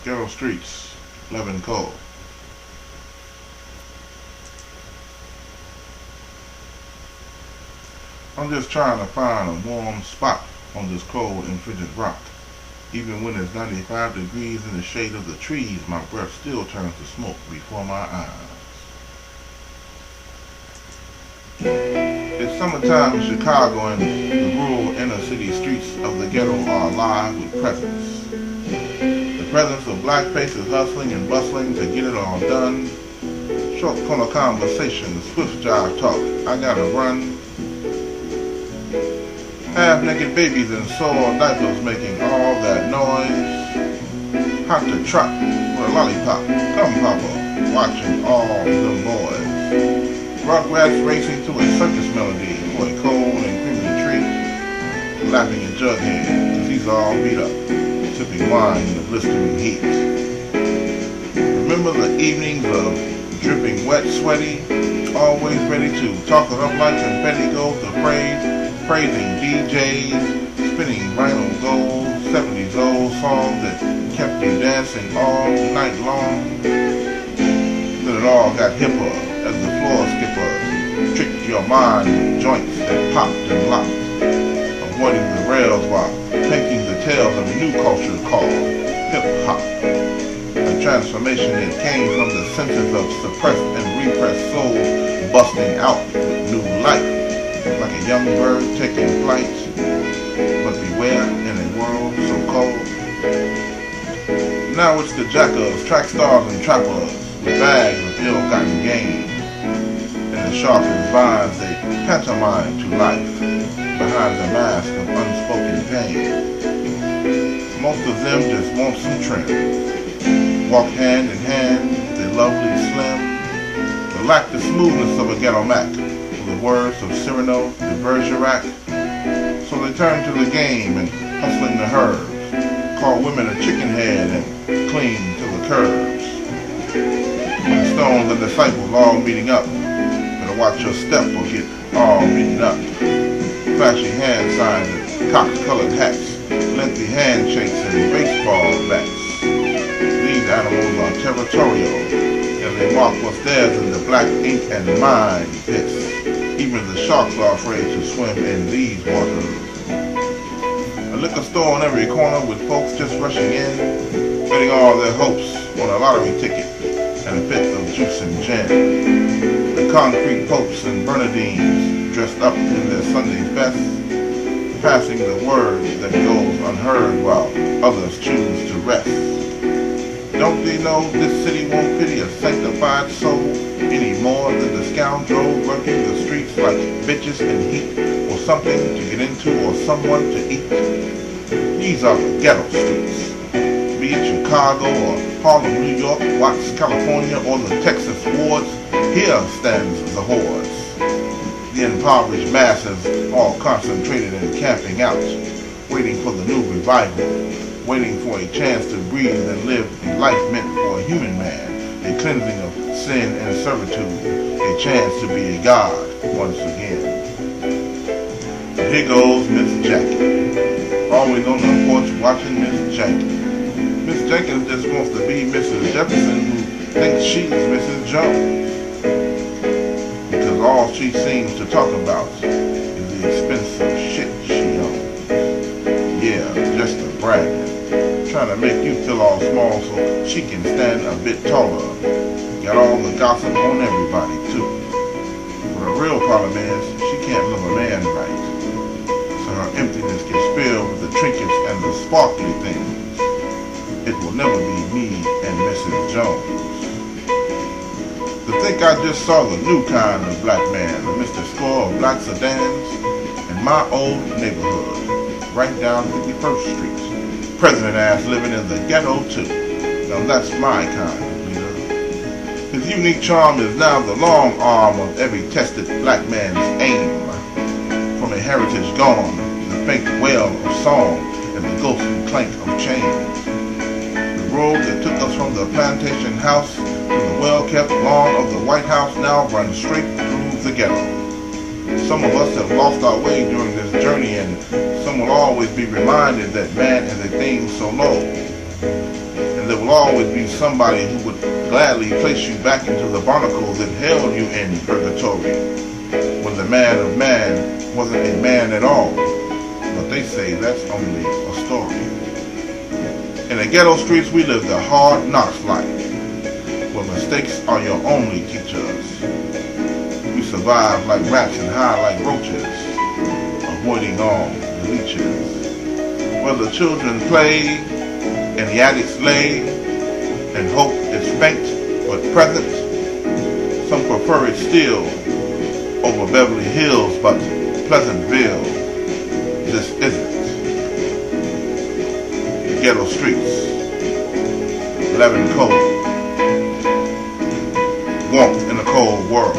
Ghetto streets, living cold. I'm just trying to find a warm spot on this cold and frigid rock. Even when it's 95 degrees in the shade of the trees, my breath still turns to smoke before my eyes. It's summertime in Chicago and the rural inner city streets of the ghetto are alive with presence. The presence of black faces hustling and bustling to get it all done. Short corner conversations, swift jive talk, I gotta run. Half-naked babies in sore diapers making all that noise. Hot to trot for a lollipop, come papa, watching all them boys. Rugrats racing to a circus melody for a cold and creamy treat. Laughing at Jughead, cause he's all beat up, sipping wine in the blistering heat. Remember the evenings of dripping wet, sweaty, always ready to talk it up like confetti goes to praising DJs, spinning vinyl gold, 70s old songs that kept you dancing all night long. Then it all got hipper as the floor skippers tricked your mind with joints that popped and locked, avoiding the rails while taking the tails of a new culture called hip-hop. A transformation that came from the senses of suppressed and repressed souls busting out with new life. Like a young bird taking flight, but beware in a world so cold. Now it's the jackers, track stars and trappers with bags of ill-gotten gain. And the sharpest vines they pantomime to life behind the mask of unspoken pain. Most of them just want some trim. Walk hand in hand with a lovely slim, but lack the smoothness of a ghetto Mac. The words of Cyrano de Bergerac. So they turn to the game and hustling the herbs, call women a chicken head and cling to the curves. The stones and disciples all meeting up, better watch your step or get all beaten up. Flashy hand signs and cocked-colored hats, lengthy handshakes and baseball bats. These animals are territorial, and they mark what's theirs in the black ink and mind pits. Even the sharks are afraid to swim in these waters. A liquor store on every corner with folks just rushing in, betting all their hopes on a lottery ticket and a bit of juice and gin. The concrete popes and Bernardines dressed up in their Sunday best, passing the word that goes unheard while others choose to rest. Don't they know this city won't pity a sanctified soul any more than the scoundrel working the streets like bitches in heat, or something to get into or someone to eat? These are the ghetto streets. Be it Chicago or Harlem, New York, Watts, California, or the Texas wards, here stands the hordes. The impoverished masses all concentrated and camping out, waiting for the new revival, waiting for a chance to breathe and live the life meant for a human man, a cleansing of sin and servitude, a chance to be a God once again. But here goes Miss Jackie, always on the porch watching Miss Jackie. Miss Jenkins just wants to be Mrs. Jefferson, who thinks she's Mrs. Jones, because all she seems to talk about is the expensive shit she owns. Yeah, just a bragging, trying to make you feel all small so she can stand a bit taller. Got all the gossip on everybody too. But the real problem is she can't love a man right. So her emptiness gets filled with the trinkets and the sparkly things. It will never be me and Mrs. Jones. To think I just saw the new kind of black man, Mr. Score of black sedans, in my old neighborhood, right down 51st Street. President ass living in the ghetto too. Now that's my kind of leader. His unique charm is now the long arm of every tested black man's aim. From a heritage gone, the faint wail of song and the ghostly clank of chains. The road that took us from the plantation house to the well-kept lawn of the White House now runs straight through the ghetto. Some of us have lost our way during this journey, and some will always be reminded that man is a thing so low, And there will always be somebody who would gladly place you back into the barnacles that held you in purgatory, when the man of man wasn't a man at all. But they say that's only a story. In the ghetto streets we live the hard knocks life, where mistakes are your only teachers. We survive like rats and hide like roaches, avoiding all the leeches. Where the children play and the addicts lay, and hope is faint but present. Some prefer it still over Beverly Hills, but Pleasantville just isn't. The ghetto streets, 11 cold, warmth in a cold world.